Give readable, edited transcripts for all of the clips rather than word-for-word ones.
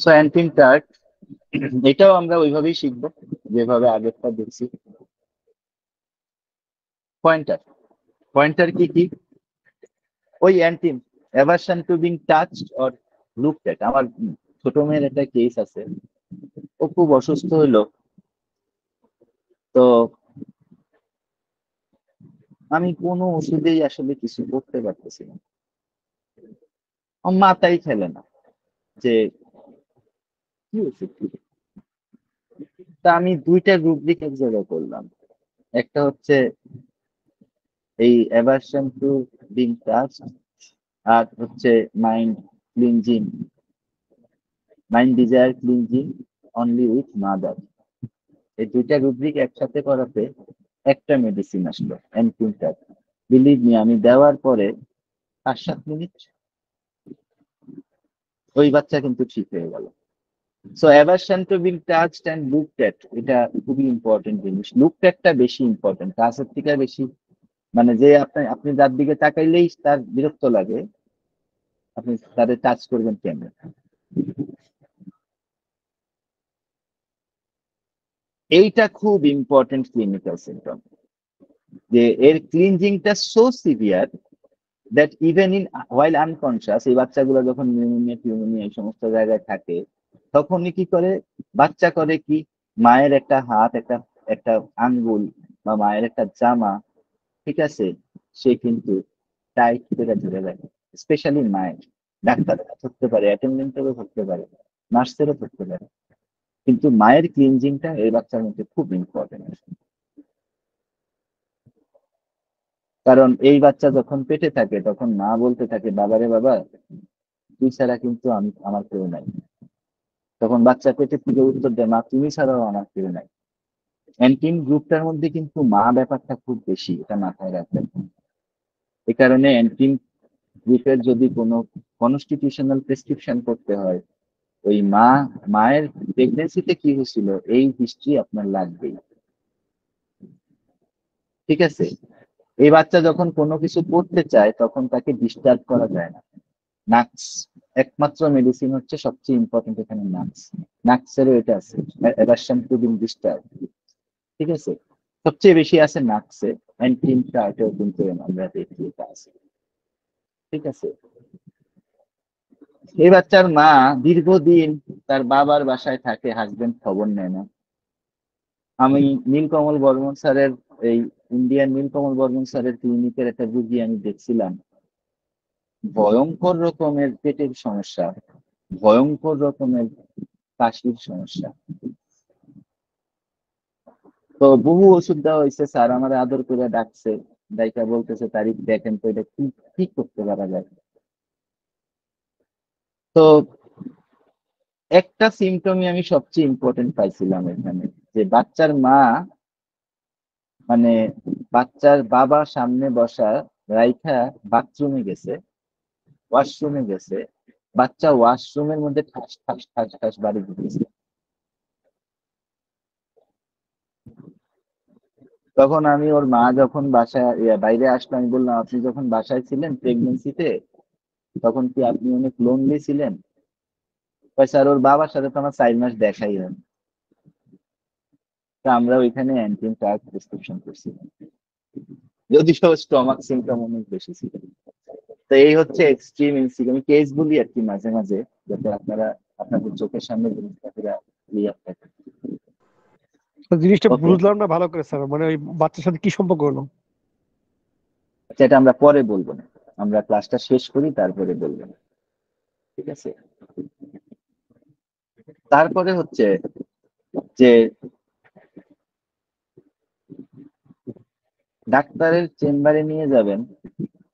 So অ্যান্টিন tart এটাও আমরা ওইভাবেই শিখবো যেভাবে আগেরটা দেখছি। পয়েন্টার, পয়েন্টার কি কি? ওই অ্যান্টিন, aversion to being touched or looked at. আমার ছোট মেয়ের একটা কেস আছে, ও খুব অসুস্থ হইলো, তো আমি কোনো ওষুধেই আসলে কিছু করতে পারতেছি না, আমার মাথাই খেলে না যে কি ওষুধ দিবে। তা আমি দুইটা রুব্রিক এক জায়গায় করলাম। একটা হচ্ছে এই অ্যাভারশন টু বিং টাচড, আর হচ্ছে mind cleansing, mind desire cleansing only with mother. এই দুইটা রুব্রিক একসাথে করাতে একটা মেডিসিন আসলো অ্যান্টিনটার। বিলিভ মি, আমি দেওয়ার পরে 5-7 মিনিট ওই বাচ্চা কিন্তু ঠিক হয়ে গেল। So aversion to being touched and looked at, এটা খুবই ইম্পর্টেন্ট জিনিস। লুকড এটটা বেশি ইম্পর্টেন্ট, টাচের থেকে বেশি। মানে যে আপনি আপনি যার দিকে তাকাইলেই তার বিরক্ত লাগে, আপনি তাদের টাচ করবেন কেমনে? এইটা খুব ইম্পর্টেন্ট ক্লিনিক্যাল সিম্পটম, যে এর ক্লিনজিংটা so severe that even in while unconscious, এই বাচ্চাগুলো যখন নিউমোনিয়া টিউমোনিয়া এই সমস্ত জায়গায় থাকে, তখনই কি করে বাচ্চা করে কি, মায়ের একটা হাত, একটা একটা আঙ্গুল বা মায়ের একটা জামা, ঠিক আছে, সে কিন্তু টাইট করে ধরে রাখে। স্পেশালি মায়ের, ডাক্তাররা ধরতে পারে, অ্যাটেন্ডেন্টেরও ধরতে পারে, নার্সেরও ধরতে পারে, কিন্তু মায়ের ক্লিনজিংটা এই বাচ্চার মধ্যে খুব ইম্পর্টেন্ট। কারণ এই বাচ্চা যখন পেটে থাকে তখন মা বলতে থাকে, বাবারে বাবা, তুই ছাড়া কিন্তু আমি, আমার কেউ নাই। তখন বাচ্চা পেটে থেকে উত্তর দেয়, মা তুমি ছাড়াও আমার কেউ নাই। অ্যান্টিন গ্রুপটার মধ্যে কিন্তু মা ব্যাপারটা খুব বেশি, এটা মাথায় রাখবেন। এ কারণে অ্যান্টিন গ্রুপের যদি কোনো কনস্টিটিউশনাল প্রেসক্রিপশন করতে হয়, ওই মায়ের প্রেগনেন্সিতে কি হয়েছিল এই হিস্ট্রি আপনার লাগবেই। ঠিক আছে? এই বাচ্চা যখন কোনো কিছু করতে চায় তখন তাকে ডিস্টার্ব করা যায় না। নাক্স, একমাত্র মেডিসিন হচ্ছে সবচেয়ে ইম্পর্টেন্ট এখানে নাক্স। নাক্সেরও এটা আছে, অ্যাভারশন টু বিং ডিস্টার্ব। ঠিক আছে? সবচেয়ে বেশি আছে নাক্সে, অ্যান্টিন টার্টেও কিন্তু আমরা দেখি এটা আছে। ঠিক আছে? এই বাচ্চার মা দীর্ঘদিন তার বাবার বাসায় থাকে, হাজবেন্ড খবর নেয় না। আমি নীলকমল বর্মন স্যারের, এই ইন্ডিয়ান নীলকমল বর্মন স্যারের ক্লিনিকের একটা রুগী আমি দেখছিলাম, ভয়ঙ্কর রকমের পেটের সমস্যা, ভয়ঙ্কর রকমের কাশির সমস্যা। তো বহু ওষুধ দেওয়া হয়েছে, স্যার আমার আদর করে ডাকছে, ডাইকা বলতেছে, তারিখ দেখেন তো এটা কি ঠিক করতে পারা যায়। তো একটা সিমটমই আমি সবচেয়ে ইম্পর্টেন্ট পাইছিলাম এখানে, যে বাচ্চার মা, মানে বাচ্চার বাবা সামনে বসা রাইখা বাথরুমে গেছে, ওয়াশরুমে গেছে, বাচ্চা ওয়াশরুমের মধ্যে ঠাস ঠাস ঠাস ঠাস বাড়ি দিতেছে। তখন আমি ওর মা যখন বাসায় বাইরে আসলো, আমি বললাম, আপনি যখন বাসায় ছিলেন প্রেগনেন্সিতে তখন কি আপনি অনেক লোনলি ছিলেন? কয়, স্যার ওর বাবার সাথে তো আমার 4 মাস দেখাই হয়। তো আমরা ওইখানে অ্যান্টিন টার্ক প্রেসক্রিপশন করছিলাম, যদি সব স্টমাক সিমটম অনেক বেশি ছিল। তো এই হচ্ছে এক্সট্রিম ইনসিক, আমি কেস বলি আর কি মাঝে মাঝে, যাতে আপনারা আপনাদের চোখের সামনে জিনিসটা ক্লিয়ার থাকে। তো জিনিসটা ওকে, বুঝলাম না ভালো করে স্যার, মানে ওই বাচ্চার সাথে কি সম্পর্ক হলো? আচ্ছা এটা আমরা পরে বলবো না, আমরা ক্লাসটা শেষ করি তারপরে বলবো না। ঠিক আছে? তারপরে হচ্ছে যে ডাক্তারের চেম্বারে নিয়ে যাবেন,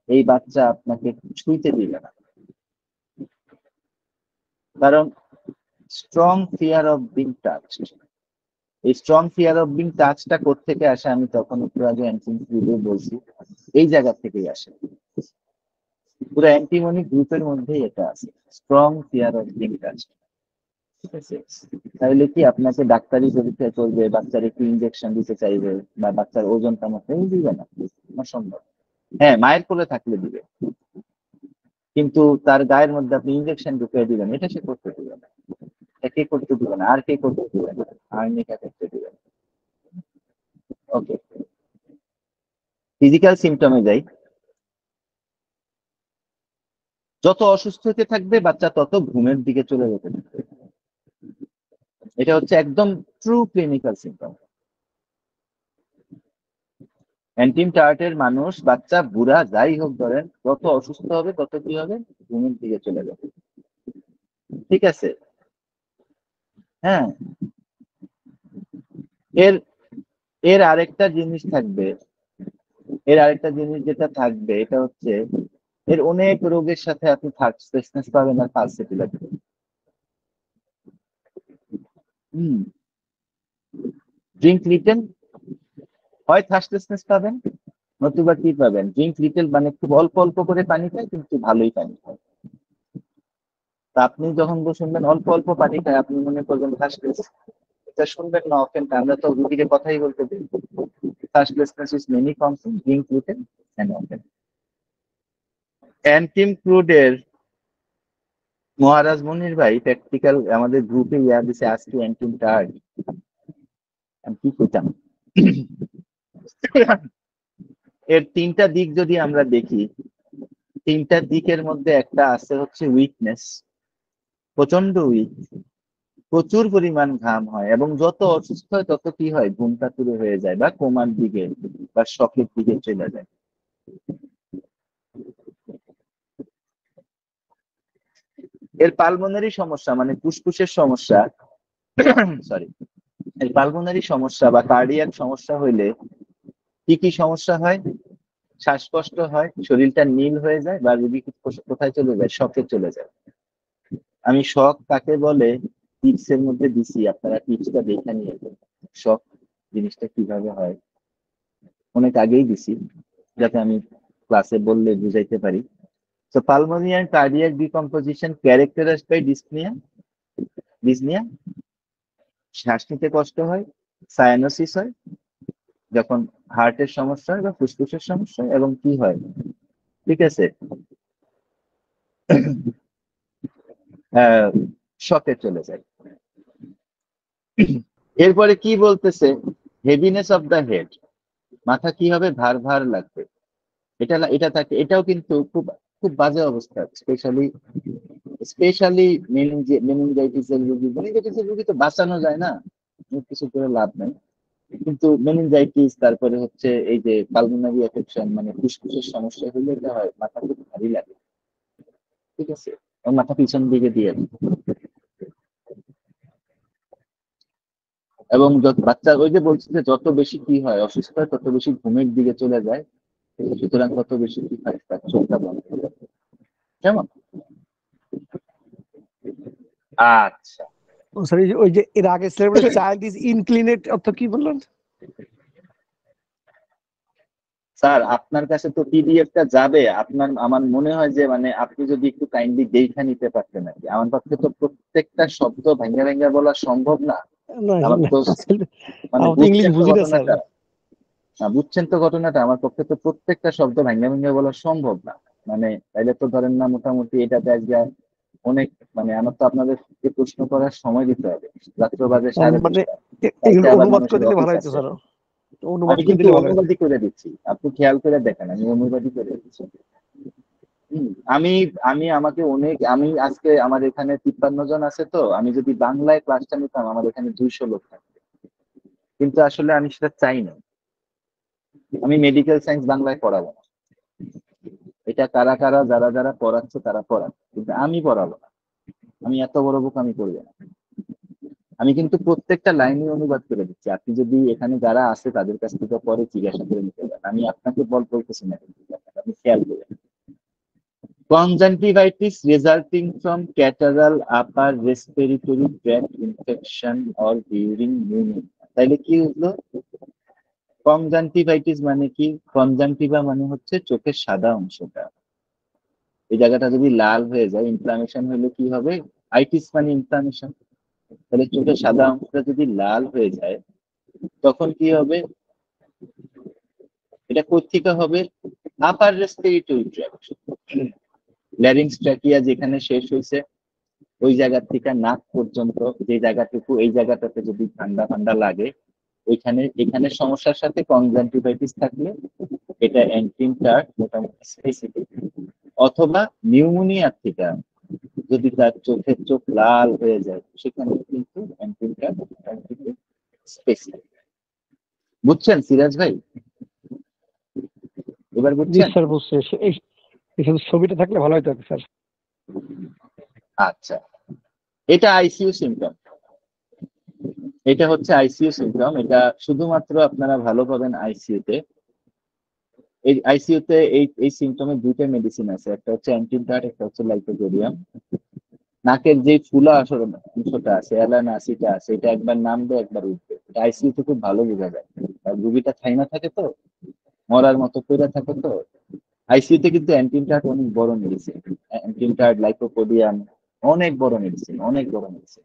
এই বাচ্চা আপনাকে ছুঁইতে দিবে না, কারণ strong fear of being touched. এই স্ট্রং ফিয়ার অফ বিং টাচটা কোত্থেকে আসে, আমি তখন একটু আগে অ্যান্টিমনি বলছি, এই জায়গা থেকেই আসে। পুরো অ্যান্টিমনি গ্রুপের মধ্যেই এটা আছে, strong fear of being touched. ঠিক আছে? তাহলে কি আপনাকে ডাক্তারি পরীক্ষা করবে, বাচ্চার একটু ইনজেকশন দিতে চাইবে, বা বাচ্চার ওজন কমাতে দিবে না, অসম্ভব। হ্যাঁ, মায়ের কোলে থাকলে দিবে, কিন্তু তার গায়ের মধ্যে আপনি ইনজেকশন ঢুকিয়ে দিবেন, এটা সে করতে দিবে না। কে করতে দিবে না? আর কে করতে দিবে না? আর্নিকা করতে দিবে না। ওকে, ফিজিক্যাল সিমটমে যাই। যত অসুস্থ হতে থাকবে বাচ্চা তত ঘুমের দিকে চলে যেতে থাকবে। এটা হচ্ছে একদম ট্রু ক্লিনিক্যাল সিমটম। অ্যান্টিম টার্টের মানুষ, বাচ্চা, বুড়া, যাই হোক ধরেন, যত অসুস্থ হবে তত কি হবে? ঘুমের দিকে চলে যাবে। ঠিক আছে? হ্যাঁ। এর এর আরেকটা জিনিস থাকবে। এর আরেকটা জিনিস যেটা থাকবে, এটা হচ্ছে এর অনেক রোগের সাথে আপনি থার্ডনেস পাবেন আর পালসিটি লাগবে। হুম। ড্রিঙ্ক লিটল, হয় থার্ডনেস পাবেন, নতুবা কি পাবেন? ড্রিঙ্ক লিটল মানে খুব অল্প অল্প করে পানি খায় কিন্তু ভালোই পানি খায়। তা আপনি যখন শুনবেন অল্প অল্প পানি খায়, আপনি মনে করবেন থার্ডনেস। এটা শুনবেন না অফেন, আমরা তো রুগীকে কথাই বলতে দিই। Thirstiness is many forms, drink little and often. Antim ক্রুডের মহারাজ মনির ভাই প্র্যাকটিক্যাল আমাদের গ্রুপে ইয়া দিছে আজকে অ্যান্টিম টার্ট। আমি কি করতাম? এর তিনটা দিক যদি আমরা দেখি, তিনটা দিকের মধ্যে একটা আছে হচ্ছে উইকনেস, প্রচন্ড উইক, প্রচুর পরিমাণ ঘাম হয়, এবং যত অসুস্থ হয় তত কি হয়? ঘুমটা পুরো হয়ে যায় বা কোমার দিকে বা শকের দিকে চলে যায়। এর পালমোনারি সমস্যা মানে ফুসফুসের সমস্যা, সরি, এর পালমোনারি সমস্যা বা কার্ডিয়াক সমস্যা হইলে কি কি সমস্যা হয়? শ্বাসকষ্ট হয়, শরীরটা নীল হয়ে যায়, বা রোগী কোথায় চলে যায়? শকে চলে যায়। আমি শক কাকে বলে টিপস এর মধ্যে দিছি, আপনারা টিপসটা দেখে নিয়ে শক জিনিসটা কিভাবে হয় অনেক আগেই দিছি, যাতে আমি ক্লাসে বললে বুঝাইতে পারি। So pulmonary and cardiac decomposition characterized by dyspnea, dyspnea, শ্বাস নিতে কষ্ট হয়, সায়ানোসিস হয় যখন হার্টের সমস্যা হয় বা ফুসফুসের সমস্যা হয়, এবং কি হয়? ঠিক আছে, শকে চলে যায়। এরপরে কি বলতেছে? হেভিনেস অফ দ্য হেড, মাথা কি হবে? ভার ভার লাগবে। এটা এটা থাকে, এটাও কিন্তু খুব খুব বাজে অবস্থা। স্পেশালি স্পেশালি মেনিনজাইটিসের রোগী, মেনিনজাইটিসের রোগী তো বাঁচানো যায় না, কিছু করে লাভ নাই। কিন্তু মেনিনজাইটিস, তারপরে হচ্ছে এই যে পালমোনারি এফেকশন মানে ফুসফুসের সমস্যা হলে এটা হয়, মাথা খুব ভারী লাগে। ঠিক আছে, এবং মাথা পিছন দিকে দিয়ে দেয়। এবং বাচ্চা ওই যে বলছি যে যত বেশি কি হয় অসুস্থ হয় তত বেশি ঘুমের দিকে চলে যায়, সুতরাং তত বেশি কি হয়? তার চোখটা বন্ধ হয়ে যায়। কেমন? আচ্ছা সরি, ওই যে এর আগে স্লাইডে চাইল্ড ইজ ইনক্লিনেট অর্থ কি বললেন? স্যার, আপনার কাছে তো পিডিএফটা যাবে। আপনার আমার মনে হয় যে মানে আপনি যদি একটু কাইন্ডলি দেখে নিতে পারতেন আর কি। আমার পক্ষে তো প্রত্যেকটা শব্দ ভাঙ্গা ভাঙ্গা বলা সম্ভব না। না আমার না, তো আসলে মানে আমি তো ইংলিশ বুঝছেন তো বুঝি না স্যার। ঘটনাটা। না, বুঝছেন তো ঘটনাটা, আমার পক্ষে তো প্রত্যেকটা শব্দ ভাঙ্গা ভাঙ্গা বলা সম্ভব না। মানে তাইলে তো ধরেন না, মোটামুটি এটাতে আজকে অনেক, মানে আমার তো আপনাদেরকে প্রশ্ন করার সময় দিতে হবে। রাত্র বাজে মানে 10:30, রাইতে এগুলো আবার অনুবাদ করে মানুষের দিলে ভালো অফিস হতো আছে। স্যার, অনুবাদ আমি করে কিন্তু দিলে ভালো হতো। অনুবাদই করে দিচ্ছি, আপনি খেয়াল করে দেখেন, আমি অনুবাদই করে দিচ্ছি। হুম, আমি আমি আমাকে অনেক, আমি আজকে আমার এখানে 53 জন আছে, তো আমি যদি বাংলায় ক্লাসটা নিতাম আমার এখানে 200 লোক থাকবে। কিন্তু আসলে আমি সেটা চাই না। আমি মেডিকেল সায়েন্স বাংলায় পড়াবো না। এটা কারা কারা যারা যারা পড়াচ্ছে তারা পড়াচ্ছে, কিন্তু আমি পড়াবো না। আমি এত বড় বুক আমি করবো না। আমি কিন্তু প্রত্যেকটা লাইনে অনুবাদ করে দিচ্ছি। আপনি যদি এখানে যারা আছে তাদের কাছ থেকে পরে জিজ্ঞাসা করে নিতে পারেন, আমি আপনাকে বলতেছি না কিন্তু, আপনি খেয়াল করেন। Conjunctivitis resulting from catarrhal upper respiratory tract infection or during pneumonia. তাইলে কি হলো? কনজাংটিভাইটিস মানে কি? কনজাংটিভা মানে হচ্ছে চোখের সাদা অংশটা, এই জায়গাটা যদি লাল হয়ে যায়, ইনফ্লামেশন হলে কি হবে? আইটিস মানে ইনফ্লামেশন। তাহলে চোখের সাদা অংশটা যদি লাল হয়ে যায় তখন কি হবে? এটা কোত্থেকে হবে? Upper respiratory tract, larynx trachea যেখানে শেষ হয়েছে, ওই জায়গা থেকে নাক পর্যন্ত যে জায়গাটুকু, এই জায়গাটাতে যদি ঠান্ডা ঠান্ডা লাগে, এখানে সমস্যার সাথে কনজাংটিভাইটিস থাকলে এটা অ্যান্টিনটার মোটামুটি স্পেসিফিক। অথবা নিউমোনিয়া থেকে যদি তার চোখ লাল হয়ে যায়, সেখানে কিন্তু অ্যান্টিনটার স্পেসিফিক। বুঝছেন সিরাজ ভাই? এবার জি বুঝছেন? স্যার বুঝছি। এই ছবিটা থাকলে ভালো হতো স্যার। আচ্ছা, এটা আইসিইউ সিমটম। এটা হচ্ছে আইসিইউ সিমটম। এটা শুধুমাত্র আপনারা ভালো পাবেন আইসিইউতে। এই আইসিইউতে এই সিমটমের দুইটা মেডিসিন আছে, একটা হচ্ছে অ্যান্টিনটার, একটা হচ্ছে লাইকোজোডিয়াম। নাকের যে ফুলা অংশটা আছে, অ্যালানাসিটা আছে, এটা একবার নামবে একবার উঠবে। এটা আইসিইউতে খুব ভালো বোঝা যায়। আর রুগীটা থাইমা থাকে তো, মরার মতো পড়ে থাকে তো। আইসিইউতে কিন্তু অ্যান্টিনটার অনেক বড় মেডিসিন, অ্যান্টিনটার লাইকোপোডিয়াম অনেক বড় মেডিসিন, অনেক বড় মেডিসিন।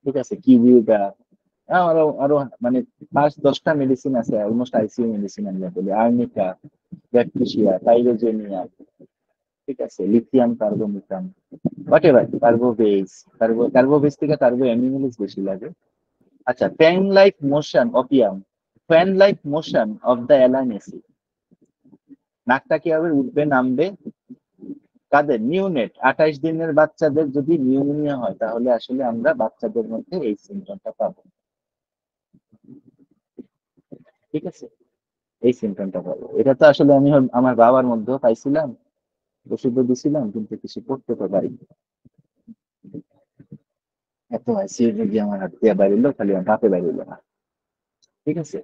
ঠিক আছে, কিউবিউটা আরো আরো মানে 5-10টা মেডিসিন আছে অলমোস্ট আইসিইউ মেডিসিন। আমরা বলি আর্নিকা, ব্যাকটেরিয়া, পাইরোজেনিয়া, ঠিক আছে, লিথিয়াম কার্বোমিথাম, হোয়াট এভার, কার্বোবেস। কার্বোবেস থেকে কার্বো অ্যামিনোলেজ বেশি লাগে। আচ্ছা, fan like motion of the alae nasi. নাকটা কিভাবে উঠবে নামবে? কাদের? নিউনেট 28 দিনের বাচ্চাদের যদি নিউমোনিয়া হয়, তাহলে আসলে আমরা বাচ্চাদের মধ্যে এই সিমটমটা পাবো। ঠিক আছে, এই সিমটমটা পাবো। এটা তো আসলে আমি আমার বাবার মধ্যেও পাইছিলাম, ওষুধও দিছিলাম, কিন্তু কিছু করতে তো পারি। এত আইসিইউ রোগী আমার হাত দিয়ে বাড়িল, খালি আমার বাপে বাড়িল না। ঠিক আছে,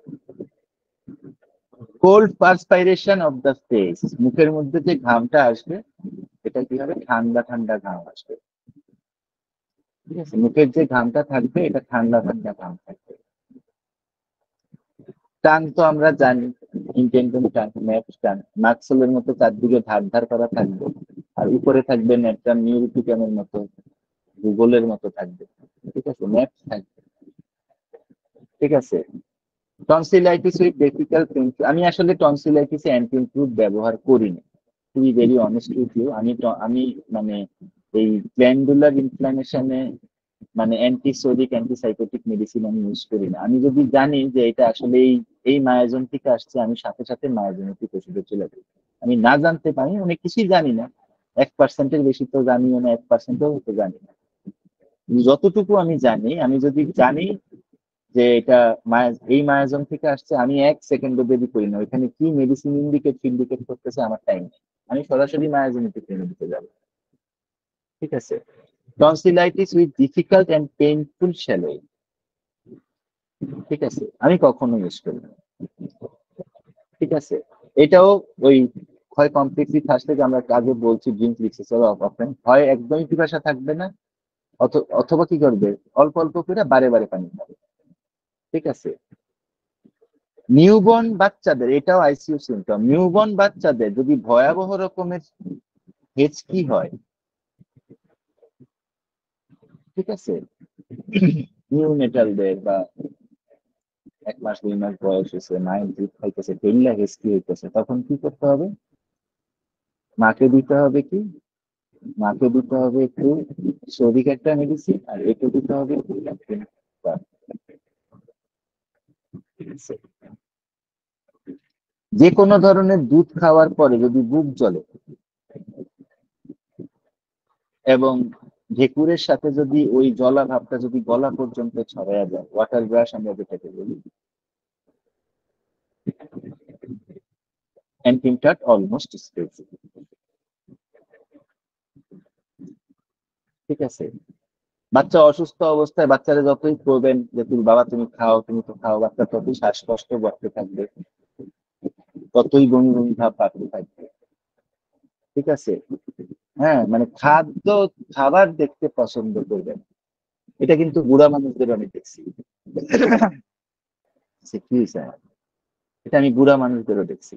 কোল্ড পারস্পাইরেশন অফ দ্য ফেস, মুখের মধ্যে যে ঘামটা আসবে, এটা কি হবে? ঠান্ডা ঠান্ডা ঘাম আসবে। ঠিক আছে, মুখের যে ঘামটা থাকবে, এটা ঠান্ডা ঠান্ডা ঘাম থাকবে। টান তো আমরা জানি, ইনটেন্ডন টান, ন্যাপ টান, মাক্সেলের মতো চারদিকে ধার ধার করা থাকবে, আর উপরে থাকবে ন্যাপটা নিউরোটিকামের মতো, গুগলের মতো থাকবে। ঠিক আছে, ন্যাপ থাকবে। ঠিক আছে, টনসিলাইটিস উইথ ডিফিকাল্ট পেইন। আমি আসলে টনসিলাইটিসে অ্যান্টি ইনফ্লুয়েন্ট ব্যবহার করি না, to be very honest with you. আমি মানে এই গ্ল্যান্ডুলার ইনফ্লামেশনে মানে অ্যান্টিসোডিক অ্যান্টিসাইকোটিক মেডিসিন আমি ইউজ করি না। আমি যদি জানি যে এটা আসলে এই মায়াজন থেকে আসছে, আমি সাথে সাথে মায়াজনেটিক ওষুধে চলে যাই। আমি না জানতে পারি, অনেক কিছুই জানি না, 1%-এর বেশি তো জানিও না, 1%-ও তো জানি না। যতটুকু আমি জানি, আমি যদি জানি যে এটা এই মায়াজম থেকে আসছে, আমি 1 সেকেন্ডও দেরি করি না। ওইখানে কি মেডিসিন ইন্ডিকেট করতেছে আমার টাইম নেই, আমি সরাসরি মায়াজমেটিক দিতে যাবো। ঠিক আছে, tonsillitis with difficult and painful swallowing, ঠিক আছে, আমি কখনো ইউজ করি না। ঠিক আছে, এটাও ওই হয় কমপ্লিটলি থাকলে, যে আমরা আগে বলছি ড্রিঙ্ক লিক্সেসর অফেন, হয় একদমই পিপাসা থাকবে না, অথবা কি করবে, অল্প অল্প করে বারে বারে পানি খাবে। ঠিক আছে, নিউবর্ন বাচ্চাদের, এটাও আইসিইউ সিমটম, নিউবর্ন বাচ্চাদের যদি ভয়াবহ রকমের হেঁচকি হয়, ঠিক আছে, নিউনেটালদের বা 1 মাস 2 মাস বয়স হয়েছে, মায়ের দুধ খাইতেছে, পেল্লা হেঁচকি হইতেছে, তখন কি করতে হবে? মাকে দিতে হবে কি? মাকে দিতে হবে একটু সৌদিক একটা মেডিসিন, আর একটু দিতে হবে একটু ল্যাকটিন। ঠিক আছে, যে কোনো ধরনের দুধ খাওয়ার পরে যদি বুক জ্বলে এবং ঢেকুরের সাথে যদি ওই জলা ভাবটা যদি গলা পর্যন্ত ছড়ায়া যায়, ওয়াটার ব্রাশ আমরা যেটাকে বলি, অ্যান্টিমটাট অলমোস্ট স্পেসিফিক। ঠিক আছে, বাচ্চা অসুস্থ অবস্থায় বাচ্চারা যতই করবেন যে তুমি বাবা তুমি খাও, তুমি তো খাও, বাচ্চা ততই শ্বাসকষ্ট বাড়তে থাকবে, ততই বমি বমি ভাব বাড়তে থাকবে। ঠিক আছে, হ্যাঁ, মানে খাবার দেখতে পছন্দ করবেন। এটা কিন্তু বুড়া মানুষদের আমি দেখছি। কি স্যার, এটা আমি বুড়া মানুষদেরও দেখছি।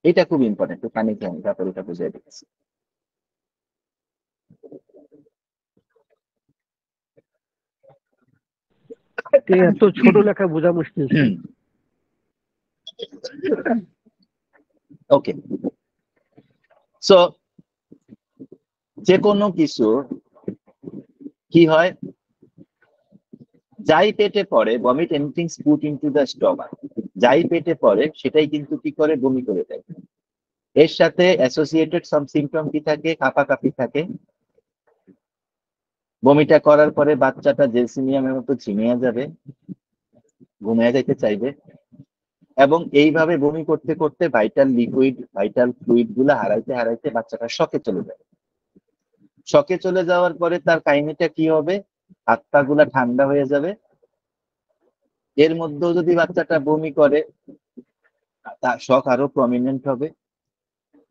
এটা খুব ইম্পর্টেন্ট, পানি খেয়ে আমি তারপর এটা বুঝাই দেখছি। এত ছোট লেখা বোঝা মুশকিল স্যার। ওকে, সো যে কোনো কিছু কি হয়, যাই পেটে পড়ে, vomit anything put into the stomach, যাই পেটে পড়ে সেটাই কিন্তু কি করে, বমি করে দেয়। এর সাথে অ্যাসোসিয়েটেড সাম সিমটম কি থাকে, কাঁপাকাঁপি থাকে। বমিটা করার পরে বাচ্চাটা জেলসিনিয়ামের মতো ঝিমিয়ে যাবে, ঘুমিয়ে যেতে চাইবে, এবং এইভাবে বমি করতে করতে ভাইটাল ফ্লুইড গুলা হারাইতে হারাইতে বাচ্চাটা শকে চলে যাবে। শকে চলে যাওয়ার পরে তার কাহিনীটা কি হবে, হাত পা গুলা ঠান্ডা হয়ে যাবে। এর মধ্যেও যদি বাচ্চাটা বমি করে, তার শক আরো প্রমিনেন্ট হবে।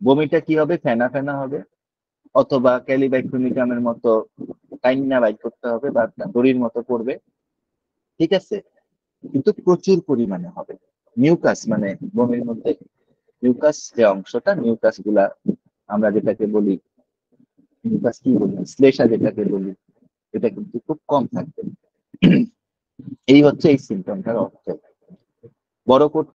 বমিটা কি হবে, ফেনা ফেনা হবে, অথবা ক্যালিবাইক্রোনিকামের মতো কাইন্না বাইট করতে হবে, বা দড়ির মতো পড়বে। ঠিক আছে, কিন্তু প্রচুর পরিমাণে হবে। মিউকাস মানে বমির মধ্যে মিউকাস যে অংশটা, মিউকাস গুলা আমরা যেটাকে বলি, মিউকাস কি বলি, শ্লেষা যেটাকে বলি, এটা কিন্তু খুব কম থাকবে। এই হচ্ছে এই সিমটমটার অর্থ। বড়